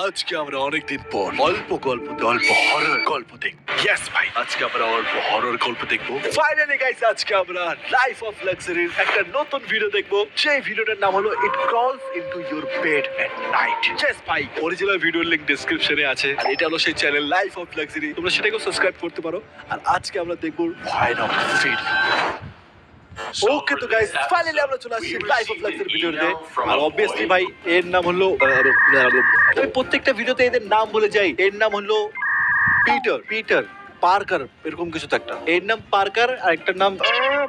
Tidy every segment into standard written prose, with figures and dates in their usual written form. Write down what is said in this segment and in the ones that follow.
আজকে আমরা অনেকদিন পর অল্প গল্পতে অল্প হরর গল্প দেখব। ইয়েস ভাই, আজকে আমরা অল্প হরর গল্প দেখব। ফাইনালি গাইস, আজকে আমরা লাইফ অফ লাক্সারির একটা নতুন ভিডিও দেখব। সেই ভিডিওটার নাম হলো it crawls into your bed at night. Yes ভাই, অরিজিনাল ভিডিওর লিংক ডেসক্রিপশনে আছে। আর এটা হলো সেই চ্যানেল লাইফ অফ লাক্সারি, তোমরা সেটাকেও সাবস্ক্রাইব করতে পারো। আর আজকে আমরা দেখব ভয়ানক ভিডিও। ওকে তো গাইস, ফাইনালি আমরা চলে আসছি লাইফ অফ লাক্সারি ভিডিওতে। আর অবভিয়াসলি ভাই, এর নাম হলো আমি প্রত্যেকটা ভিডিওতে এদের নাম বলে যাই। এর নাম হলো পিটার পার্কার, এরকম কিছু তো একটা। এর নাম পার্কার, আর একটা নাম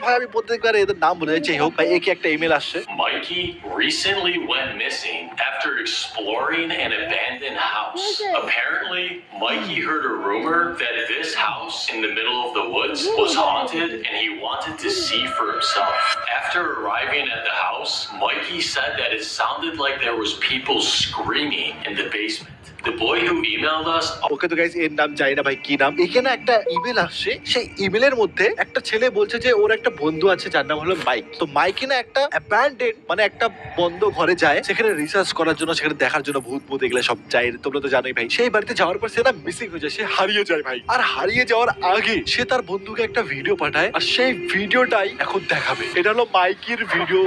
ভাই আমি প্রত্যেকবার এদের নাম বলে যাচ্ছি। হোক ভাই, একে একটা ইমেল আসছে। Mikey recently went missing after exploring an abandoned house. Apparently, Mikey heard a rumor that this house in the middle of the woods was haunted and he wanted to see for himself. After arriving at the house, Mikey said that it sounded like there was people screaming in the basement. The boy who emailed us. ওকে তো guys, এর নাম জানি না ভাই কি নাম। এখানে একটা ইমেল আসছে, সেই ইমেলের মধ্যে একটা ছেলে বলছে যে ওর একটা বন্ধু আছে যার নাম হলো মাইক। তো মাইক না একটা অ্যাবান্ডেড মানে একটা বন্ধ ঘরে যায়, সেখানে রিসার্চ করার জন্য, সেখানে দেখার জন্য ভূত এগুলো সব যায়। তোমরা তো জানোই ভাই। সেই বাড়িতে যাওয়ার পর সে না মিসিং হয়ে যায়, সে হারিয়ে যায় ভাই। আর হারিয়ে যাওয়ার আগে সে তার বন্ধুকে একটা ভিডিও পাঠায়, আর সেই ভিডিওটাই এখন দেখাবে। এটা হলো মাইকের ভিডিও,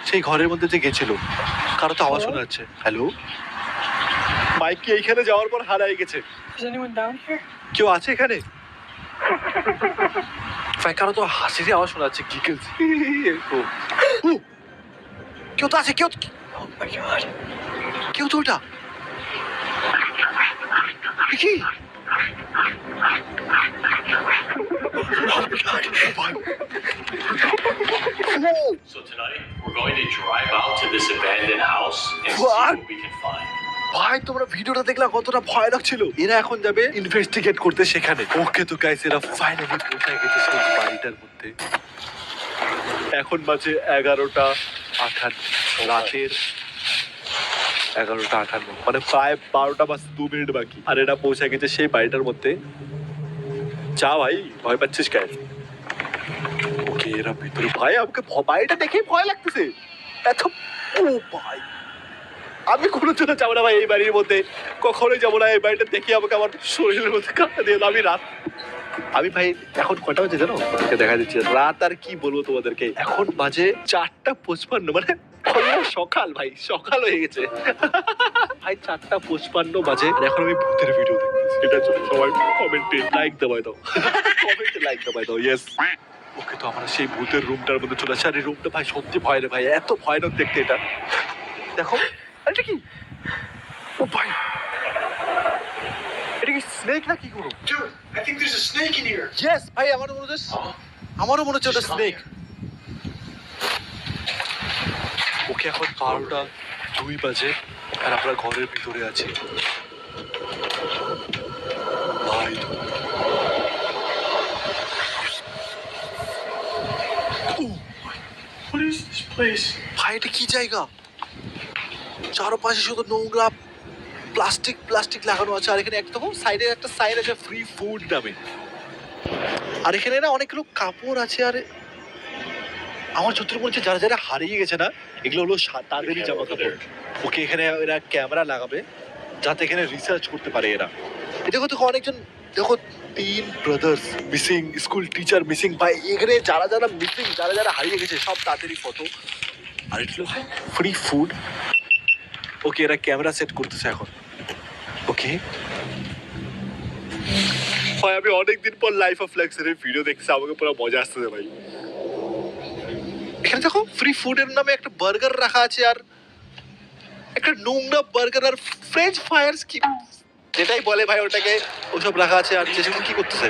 সেই ঘরের মধ্যে যে গেছিল। কারো তো আওয়াজ শোনা যাচ্ছে। হ্যালো মাইক, কি এইখানে যাওয়ার পর হারাই গেছে? কেউ আছে এখানে? কারো তো হাসির আওয়াজ শোনা যাচ্ছে, গিগলস এরকম। কেউ তো আছে, কেউ তো ওটা কি? So tonight, we're going to drive out to this abandoned house and see What? what we can find. ভাই তোমরা ভিডিওটা দেখলা কতটা ভয়ানক ছিল। এরা এখন যাবে ইনভেস্টিগেট করতে সেখানে। ওকে তো গাইস, এরা ফাইনালি পৌঁছে গেছে সেই বাড়িটার মধ্যে। এখন বাজে 11:58 রাতের 11:58, মানে প্রায় 12টা বাজতে 2 মিনিট বাকি। আর এরা পৌঁছে গেছে সেই বাড়িটার মধ্যে। যা ভাই, ভয় পাচ্ছিস কেন? ওকে, এরা ভিতরে। ভাই আমাকে বাড়িটা দেখেই ভয় লাগতেছে এত। ও ভাই, আমি কোনো জন্য যাবো না ভাই এই বাড়ির মধ্যে, কখনোই যাবো না। এই বাড়িটা দেখে আমাকে আমার শরীরের মধ্যে কাঁটা দিয়ে আমি ভাই এখন কটা বাজে জানো? দেখা দিচ্ছে রাত। আর কি বলবো তোমাদেরকে, এখন বাজে 4:55, মানে সকাল ভাই, সকাল হয়ে গেছে ভাই। 4:55 বাজে, আর এখন আমি ভূতের ভিডিও দেখতেছি। এটার জন্য সবাই কমেন্টে লাইক দবাই দাও, কমেন্টে লাইক দবাই দাও। ইয়েস। ওকে তো আমরা সেই ভূতের রুমটার মধ্যে চলে আসি। আর এই রুমটা ভাই সত্যি ভয় রে ভাই, এত ভয়ানক দেখতে এটা। দেখো এটা কি? ও ভাই, এটা কি স্নেক না কি করো? Dude, I think there's a snake in here. Yes ভাই, আমারও মনে হচ্ছে ওটা স্নেক। ওকে এখন 12:02 বাজে, আর আমরা ঘরের ভিতরে আছি ভাই। What is this place? ভাই এটা কি জায়গা? চারপাশে শুধু নোংরা, প্লাস্টিক লাগানো আছে। আর এখানে একদম সাইডে একটা সাইন আছে ফ্রি ফুড নামে। আর এখানে না অনেকগুলো কাপড় আছে। আর আমার যতটুকু মনে হচ্ছে যারা যারা হারিয়ে গেছে না, এগুলো হলো তাদেরই জামা কাপড়। ওকে, এখানে এরা ক্যামেরা লাগাবে যাতে এখানে রিসার্চ করতে পারে এরা। দেখো অনেকজন, দেখো 3 brothers missing, school teacher missing. ভাই এখানে যারা মিসিং, যারা হারিয়ে গেছে সব তাদেরই ফটো। আর এটা ফ্রি ফুড। ওকে, এরা ক্যামেরা সেট করতেছে এখন। ওকে ভাই, আমি অনেকদিন পর লাইফ অফ লাক্সারির ভিডিও দেখছি, আমাকে পুরো মজা আসতেছে ভাই। এখানে দেখো ফ্রি ফুডের নামে একটা বার্গার রাখা আছে, আর একটা নোংরা বার্গার আর ফ্রেঞ্চ ফ্রাইস কি যেটাই বলে ভাই ওটাকে, ওসব রাখা আছে। আর চেষ্টা কি করতেছে?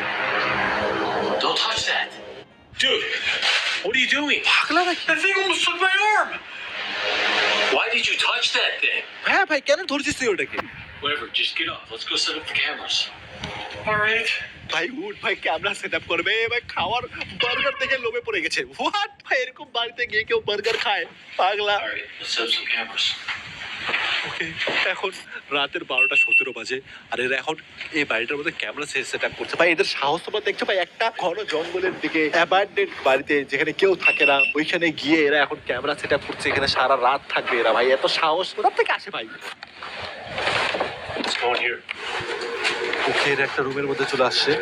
Don't touch that. Dude, what are you doing? পাগলা নাকি? That thing almost took my arm. Why did you touch that thing? হ্যাঁ ভাই, কেন ধরছিস তুই ওটাকে? Whatever, just get up. Let's go set up the cameras. All right. ভাই উঠ ভাই, ক্যামেরা সেট আপ করবে ভাই। খাওয়ার বার্গার দেখে লোভে পড়ে গেছে। হোয়াট ভাই, এরকম বাড়িতে গিয়ে কেউ বার্গার খায়? পাগলা। All right, let's set up some cameras. ওকে, এখন রাতের 12:17 বাজে, আর এরা এখন এই বাড়িটার মধ্যে ক্যামেরা সেট আপ করছে। ভাই এদের সাহস তোমরা দেখছো ভাই, একটা ঘন জঙ্গলের দিকে অ্যাবান্ডেড বাড়িতে যেখানে কেউ থাকে না, ওইখানে গিয়ে এরা এখন ক্যামেরা সেট আপ করছে। এখানে সারা রাত থাকবে এরা। ভাই এত সাহস কোথা থেকে আসে ভাই? Let's go in here. ওকে, এর একটা রুমের মধ্যে চলে আসছে।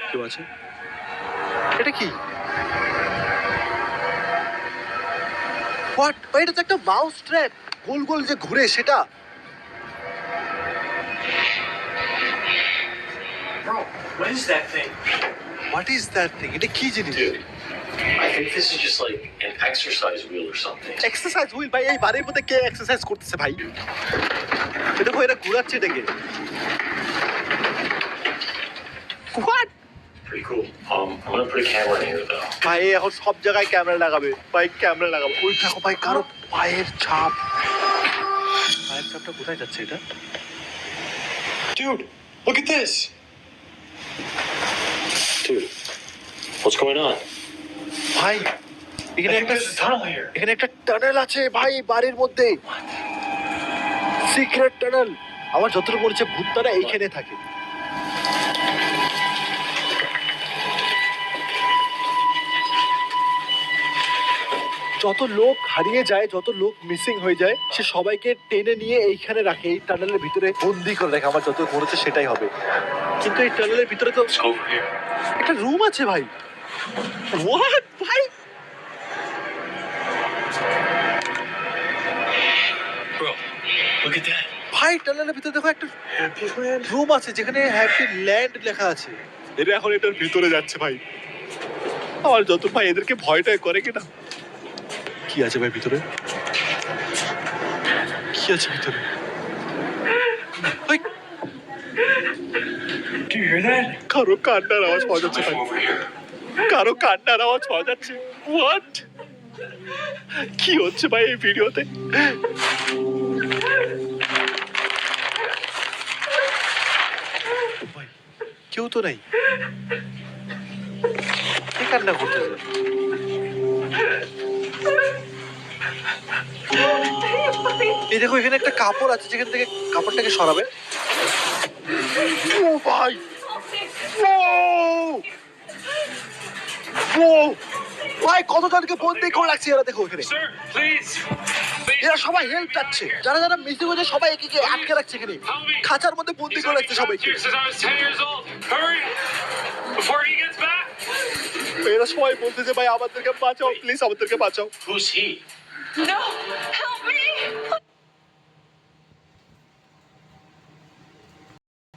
কেউ আছে? এটা কি? হোয়াট? এটা তো একটা মাউস ট্র্যাপ, গোল গোল যে ঘুরে সেটা। Bro, what is that thing? What is that thing? এটা কি জিনিস? Dude, I think this is just like an exercise wheel or something. Exercise wheel ভাই, এই বাড়ির মধ্যে কে এক্সারসাইজ করতেছে ভাই? এটা দেখো, এটা ঘোরাচ্ছে এটাকে। What? Pretty cool. I'm gonna put a camera in here though. ভাই এখন সব জায়গায় ক্যামেরা লাগাবে ভাই, ক্যামেরা লাগাবে। ওই দেখো ভাই, কারো পায়ের ছাপ। পায়ের ছাপটা কোথায় যাচ্ছে এটা? Dude, look at this. Dude, what's going on? ভাই I এখানে think একটা there's a tunnel here. এখানে একটা টানেল আছে ভাই বাড়ির মধ্যে, সিক্রেট টানেল। আমার যতটুকু মনে হচ্ছে ভূতরা এইখানে থাকে। যত লোক হারিয়ে যায়, যত লোক মিসিং হয়ে যায়, সে সবাইকে টেনে নিয়ে এইখানে রাখে, এই টানেলের ভিতরে বন্দি করে রাখে। আমার যতটুকু মনে হচ্ছে সেটাই হবে। কিন্তু এই টানেলের ভিতরে তো Let's go over here. একটা রুম আছে ভাই। হোয়াট ভাই? Bro, look at that. ভাই টানেলের ভিতরে দেখো একটা Happy land. রুম আছে যেখানে হ্যাপি ল্যান্ড লেখা আছে। এরা এখন এটার ভিতরে যাচ্ছে ভাই। আমার যত ভাই এদেরকে ভয়টাই করে কিনা। কি আছে ভাই ভিতরে? কি আছে ভিতরে? ভাই Do you hear that? কারো কান্নার আওয়াজ পাওয়া যাচ্ছে ভাই, Come over here. কারো কান্নার আওয়াজ পাওয়া যাচ্ছে। হোয়াট? কি হচ্ছে ভাই এই ভিডিওতে? ভাই কেউ তো নাই, কে কান্না করতেছে? এই দেখো, এখানে একটা কাপড় আছে যেখান থেকে কাপড়টাকে সরাবে। ও ভাই, ও ও ভাই, কতজনকে বন্দি করে রাখছে এরা। দেখো এখানে Sir, please. Please. এরা সবাই হেল্প চাচ্ছে, যারা যারা মিসিং হয়েছে সবাই একে আটকে রাখছে এখানে, খাঁচার মধ্যে বন্দি He's করে been রাখছে trapped সবাইকে। here since I was 10 years old. Hurry! Before he gets back. এরা সবাই বলতেছে ভাই আমাদেরকে বাঁচাও, প্লিজ আমাদেরকে বাঁচাও। Who's he? No! Help!